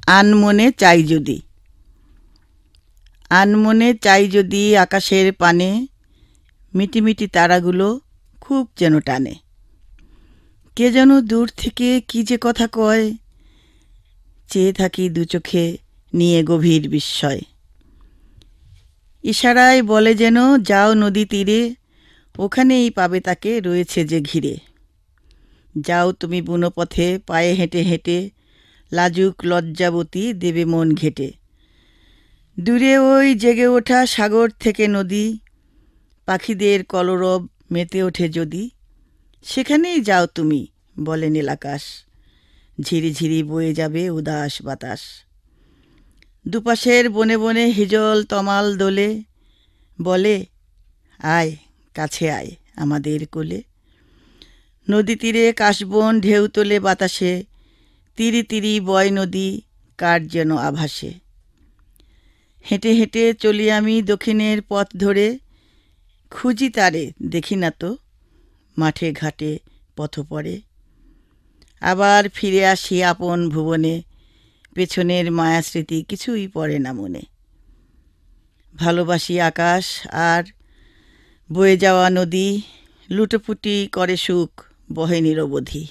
আনমনে চাই যদি। আনমনে চাই যদি আকাশের পানে, মিটিমিটি তারাগুলো খুব যেন টানে। কে যেন দূর থেকে কি যে কথা কয়, চেয়ে থাকি দু চোখে নিয়ে গভীর বিস্ময়। ইশারায় বলে যেন যাও নদী তীরে, ওখানেই পাবে তাকে রয়েছে যে ঘিরে। যাও তুমি বুনো পথে পায়ে হেঁটে হেঁটে, লাজুক লজ্জাবতী দেবে মন ঘেঁটে। দূরে ওই জেগে ওঠা সাগর থেকে নদী, পাখিদের কলরব মেতে ওঠে যদি, সেখানেই যাও তুমি বলে নীলাকাশ। ঝিরি ঝিরি বয়ে যাবে উদাস বাতাস। দুপাশের বনে বনে হিজল তমাল দোলে, বলে আয় কাছে আয় আমাদের কোলে। নদী তীরে কাশবন ঢেউ তোলে বাতাসে, তিরি তিরি বয় নদী কার যেন আভাসে। হেঁটে হেঁটে চলি আমি দক্ষিণের পথ ধরে, খুঁজি তারে দেখি না তো মাঠে ঘাটে পথপরে। আবার ফিরে আসি আপন ভুবনে, পেছনের মায়াস্মৃতি কিছুই পড়ে না মনে। ভালোবাসি আকাশ আর বয়ে যাওয়া নদী, লুটোপুটি করে সুখ বহে নিরবধি।